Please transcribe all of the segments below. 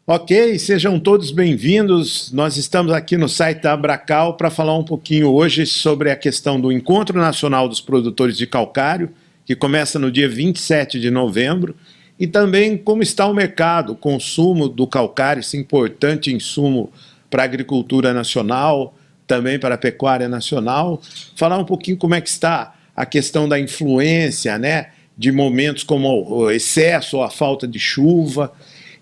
Ok, sejam todos bem-vindos. Nós estamos aqui no site da Abracal para falar um pouquinho hoje sobre a questão do Encontro Nacional dos Produtores de Calcário, que começa no dia 27 de novembro, e também como está o mercado, o consumo do calcário, esse importante insumo para a agricultura nacional, também para a pecuária nacional. Falar um pouquinho como é que está a questão da influência, né, de momentos como o excesso ou a falta de chuva.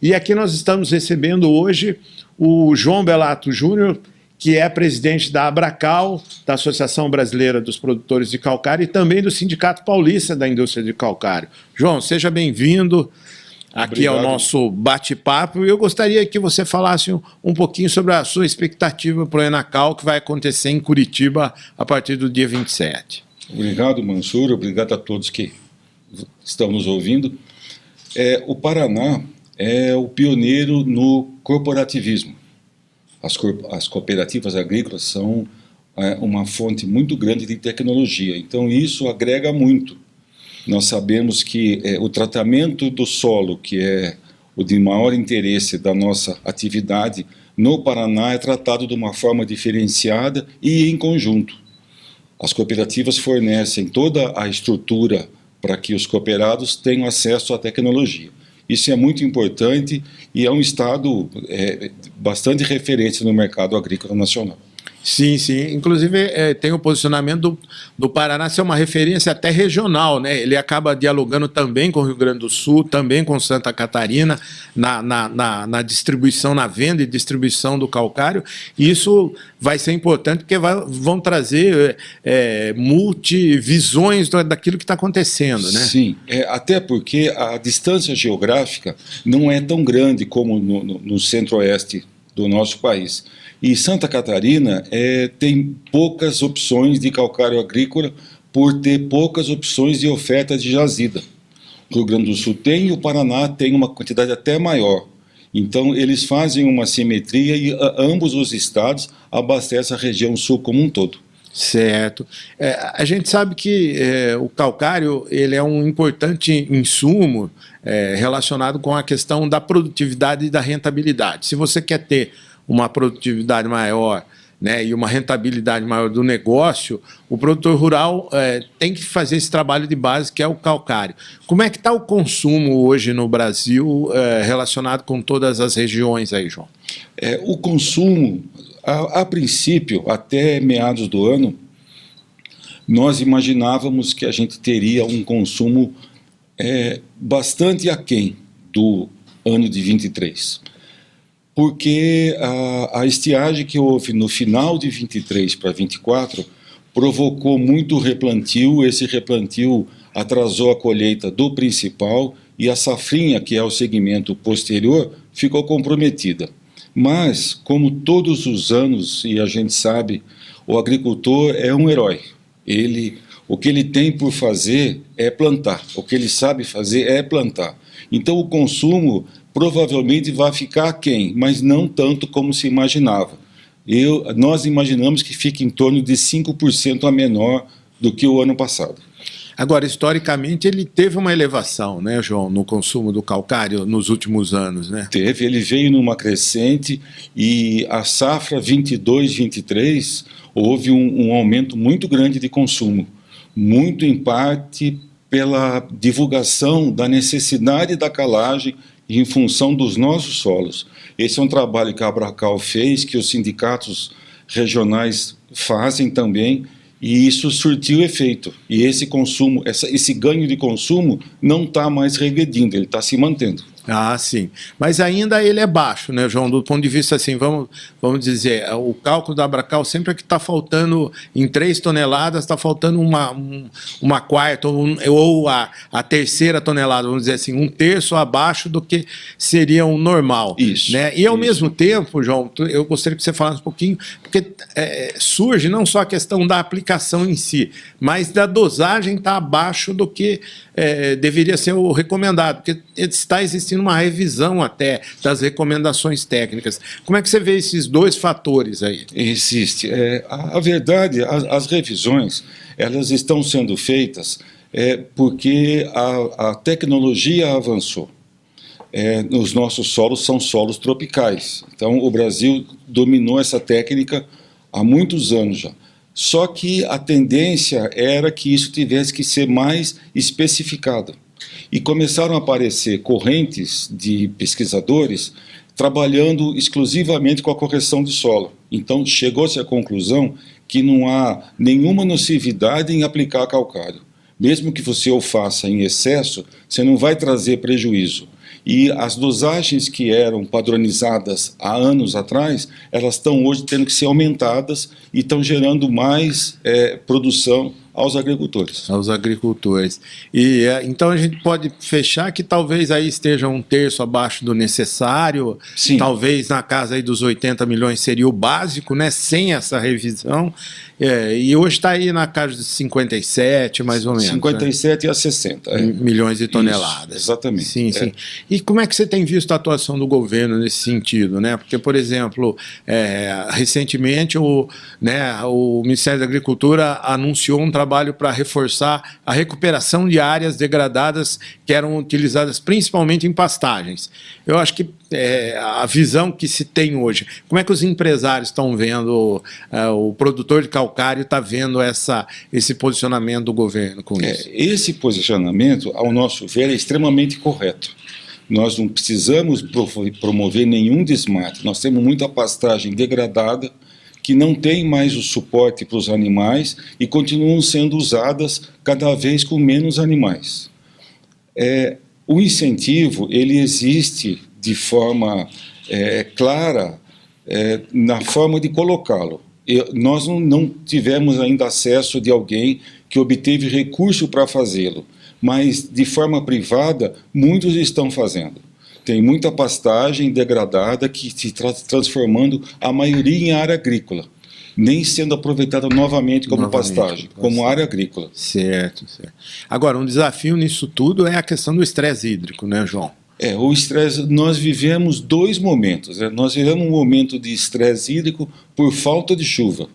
E aqui nós estamos recebendo hoje o João Belato Júnior, que é presidente da Abracal, da Associação Brasileira dos Produtores de Calcário, e também do Sindicato Paulista da Indústria de Calcário. João, seja bem-vindo aqui ao nosso bate-papo. E eu gostaria que você falasse um pouquinho sobre a sua expectativa para o Enacal, que vai acontecer em Curitiba a partir do dia 27. Obrigado, Mansur. Obrigado a todos que estão nos ouvindo. O Paraná é o pioneiro no corporativismo. As cooperativas agrícolas são uma fonte muito grande de tecnologia, então isso agrega muito. Nós sabemos que o tratamento do solo, que é o de maior interesse da nossa atividade, no Paraná é tratado de uma forma diferenciada e em conjunto. As cooperativas fornecem toda a estrutura para que os cooperados tenham acesso à tecnologia. Isso é muito importante e é um estado bastante referência no mercado agrícola nacional. Sim, sim. Inclusive, tem o posicionamento do Paraná ser uma referência até regional, né? Ele acaba dialogando também com o Rio Grande do Sul, também com Santa Catarina, na distribuição, na venda e distribuição do calcário. E isso vai ser importante porque vão trazer multivisões daquilo que está acontecendo, né? Sim, até porque a distância geográfica não é tão grande como no centro-oeste do nosso país. E Santa Catarina tem poucas opções de calcário agrícola por ter poucas opções de oferta de jazida. O Rio Grande do Sul tem e o Paraná tem uma quantidade até maior. Então, eles fazem uma simetria e ambos os estados abastecem a região sul como um todo. Certo. A gente sabe que o calcário ele é um importante insumo relacionado com a questão da produtividade e da rentabilidade. Se você quer ter uma produtividade maior, né, e uma rentabilidade maior do negócio, o produtor rural tem que fazer esse trabalho de base, que é o calcário. Como é que está o consumo hoje no Brasil relacionado com todas as regiões aí, João? O consumo, a princípio, até meados do ano, nós imaginávamos que a gente teria um consumo bastante aquém do ano de 23. Porque a estiagem que houve no final de 23 para 24 provocou muito replantio, esse replantio atrasou a colheita do principal e a safrinha, que é o segmento posterior, ficou comprometida. Mas, como todos os anos, e a gente sabe, o agricultor é um herói. O que ele tem por fazer é plantar, o que ele sabe fazer é plantar. Então o consumo provavelmente vai ficar aquém, mas não tanto como se imaginava. Nós imaginamos que fique em torno de 5% a menor do que o ano passado. Agora, historicamente, ele teve uma elevação, né, João, no consumo do calcário nos últimos anos, né? Teve, ele veio numa crescente e a safra 22-23 houve um aumento muito grande de consumo, muito em parte pela divulgação da necessidade da calagem em função dos nossos solos. Esse é um trabalho que a Abracal fez, que os sindicatos regionais fazem também, e isso surtiu efeito. E esse consumo, esse ganho de consumo não está mais regredindo, ele está se mantendo. Ah, sim. Mas ainda ele é baixo, né, João? Do ponto de vista, assim, vamos dizer, o cálculo da Abracal sempre é que está faltando, em 3 toneladas, está faltando uma quarta ou a terceira tonelada, vamos dizer assim, 1/3 abaixo do que seria o normal. Isso. Né? E, ao mesmo tempo, João, eu gostaria que você falasse um pouquinho, porque surge não só a questão da aplicação em si, mas da dosagem está abaixo do que deveria ser o recomendado, porque está existindo uma revisão até das recomendações técnicas. Como é que você vê esses dois fatores aí? Existe. A verdade, as revisões, elas estão sendo feitas porque a tecnologia avançou. os nossos solos são solos tropicais. Então, o Brasil dominou essa técnica há muitos anos já. Só que a tendência era que isso tivesse que ser mais especificado. E começaram a aparecer correntes de pesquisadores trabalhando exclusivamente com a correção de solo. Então, chegou-se à conclusão que não há nenhuma nocividade em aplicar calcário. Mesmo que você o faça em excesso, você não vai trazer prejuízo. E as dosagens que eram padronizadas há anos atrás, elas estão hoje tendo que ser aumentadas e estão gerando mais produção aos agricultores. Aos agricultores. E então a gente pode fechar que talvez aí esteja 1/3 abaixo do necessário. Sim. Talvez na casa aí dos 80 milhões seria o básico, né? Sem essa revisão. E hoje está aí na casa de 57, mais ou menos. 57 a 60. Milhões de toneladas. Isso, exatamente. Sim, sim. E como é que você tem visto a atuação do governo nesse sentido, né? Porque, por exemplo, recentemente o Ministério da Agricultura anunciou um trabalho para reforçar a recuperação de áreas degradadas que eram utilizadas principalmente em pastagens. Eu acho que a visão que se tem hoje, como é que os empresários estão vendo, o produtor de calcário está vendo esse posicionamento do governo com isso? Esse posicionamento, ao nosso ver, é extremamente correto. Nós não precisamos promover nenhum desmate. Nós temos muita pastagem degradada que não tem mais o suporte para os animais e continuam sendo usadas cada vez com menos animais. O incentivo, ele existe de forma clara na forma de colocá-lo. Nós não tivemos ainda acesso de alguém que obteve recurso para fazê-lo, mas de forma privada, muitos estão fazendo. Tem muita pastagem degradada que se está transformando, a maioria, em área agrícola, nem sendo aproveitada novamente como pastagem, como área agrícola. Certo, certo. Agora, um desafio nisso tudo é a questão do estresse hídrico, né, João? O estresse, nós vivemos dois momentos. Nós vivemos um momento de estresse hídrico por falta de chuva,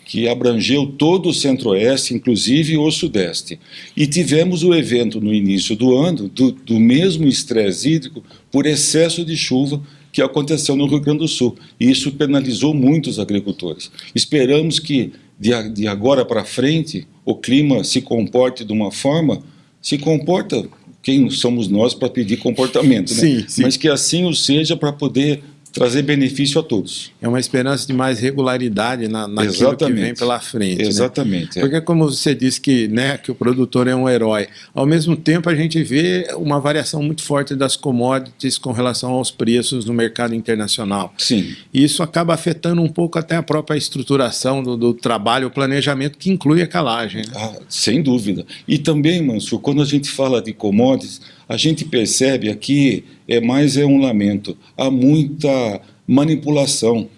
que abrangeu todo o centro-oeste, inclusive o sudeste. E tivemos o evento no início do ano, do mesmo estresse hídrico, por excesso de chuva, que aconteceu no Rio Grande do Sul. E isso penalizou muito os agricultores. Esperamos que, de agora para frente, o clima se comporte de uma forma, se comporta, quem somos nós para pedir comportamento, né? Sim, sim. Mas que assim o seja para poder trazer benefício a todos. É uma esperança de mais regularidade naquilo que vem pela frente. Exatamente. Né? Porque, como você disse que o produtor é um herói, ao mesmo tempo a gente vê uma variação muito forte das commodities com relação aos preços no mercado internacional. Sim. E isso acaba afetando um pouco até a própria estruturação do trabalho, o planejamento, que inclui a calagem. Né? Sem dúvida. E também, Mansur, quando a gente fala de commodities, a gente percebe aqui, mais um lamento, há muita manipulação.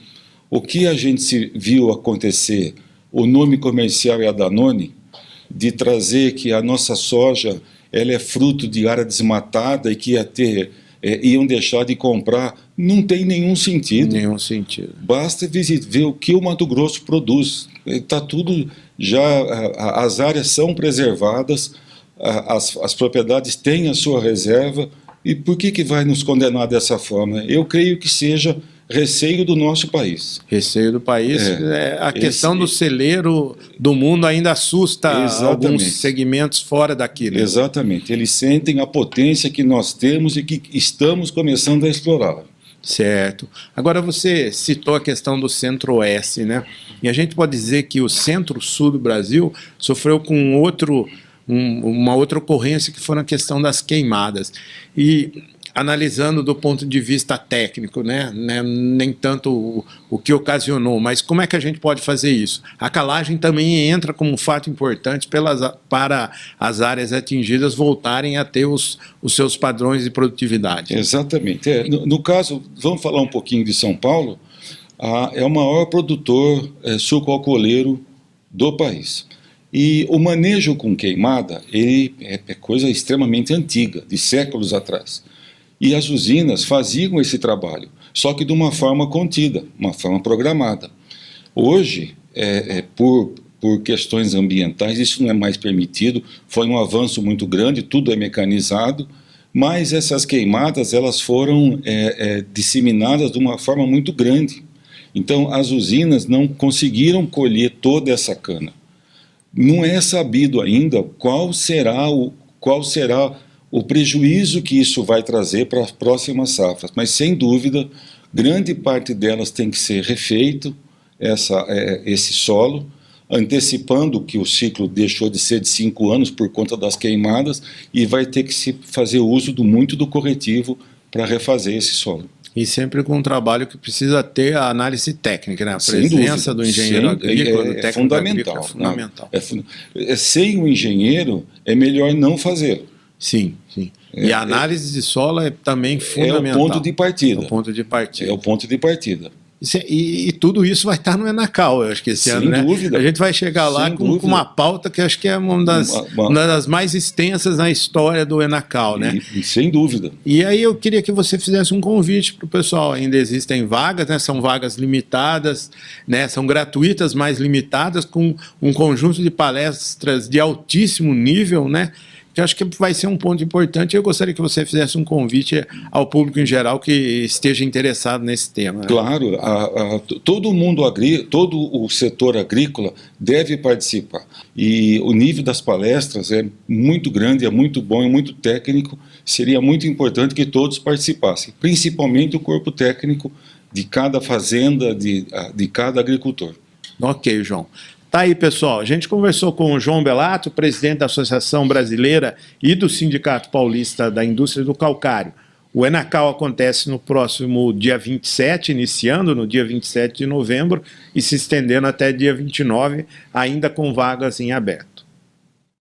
O que a gente viu acontecer, o nome comercial é a Danone, de trazer que a nossa soja ela é fruto de área desmatada e que iam deixar de comprar, não tem nenhum sentido. Nenhum sentido. Basta ver o que o Mato Grosso produz. Está tudo já, as áreas são preservadas, as propriedades têm a sua reserva, e por que vai nos condenar dessa forma? Eu creio que seja receio do nosso país. Receio do país. A questão do celeiro do mundo ainda assusta alguns segmentos fora daqui. Né? Exatamente. Eles sentem a potência que nós temos e que estamos começando a explorar. Certo. Agora você citou a questão do centro-oeste, né? E a gente pode dizer que o centro-sul do Brasil sofreu com uma outra ocorrência, que foi na questão das queimadas. E analisando do ponto de vista técnico, né? Nem tanto o que ocasionou, mas como é que a gente pode fazer isso? A calagem também entra como um fato importante para as áreas atingidas voltarem a ter os seus padrões de produtividade. Exatamente. No caso, vamos falar um pouquinho de São Paulo, é o maior produtor suco-alcooleiro do país. E o manejo com queimada é coisa extremamente antiga, de séculos atrás. E as usinas faziam esse trabalho, só que de uma forma contida, uma forma programada. Hoje, por questões ambientais, isso não é mais permitido, foi um avanço muito grande, tudo é mecanizado, mas essas queimadas elas foram disseminadas de uma forma muito grande. Então, as usinas não conseguiram colher toda essa cana. Não é sabido ainda qual será o prejuízo que isso vai trazer para as próximas safras, mas, sem dúvida, grande parte delas tem que ser refeito, esse solo, antecipando que o ciclo deixou de ser de 5 anos por conta das queimadas, e vai ter que se fazer uso muito do corretivo para refazer esse solo. E sempre com um trabalho que precisa ter a análise técnica, né? A Sem presença dúvida, do engenheiro agrícola, do técnico fundamental, agrícola, é fundamental. Sem o engenheiro, é melhor não fazê-lo. Sim, sim. E a análise de solo é também fundamental. É o ponto de partida. É o ponto de partida. É o ponto de partida. E tudo isso vai estar no Enacal, eu acho que esse ano, né? Sem dúvida. A gente vai chegar lá com uma pauta que acho que é uma das mais extensas na história do Enacal, né? Sem dúvida. E aí eu queria que você fizesse um convite para o pessoal. Ainda existem vagas, né? São vagas limitadas, né? São gratuitas, mas limitadas, com um conjunto de palestras de altíssimo nível, né? Que eu acho que vai ser um ponto importante. Eu gostaria que você fizesse um convite ao público em geral que esteja interessado nesse tema, né? Claro, todo o setor agrícola deve participar. E o nível das palestras é muito grande, é muito bom, é muito técnico. Seria muito importante que todos participassem, principalmente o corpo técnico de cada fazenda, de cada agricultor. Ok, João. Tá aí, pessoal. A gente conversou com o João Belato, presidente da Associação Brasileira e do Sindicato Paulista da Indústria do Calcário. O Enacal acontece no próximo dia 27, iniciando no dia 27 de novembro e se estendendo até dia 29, ainda com vagas em aberto.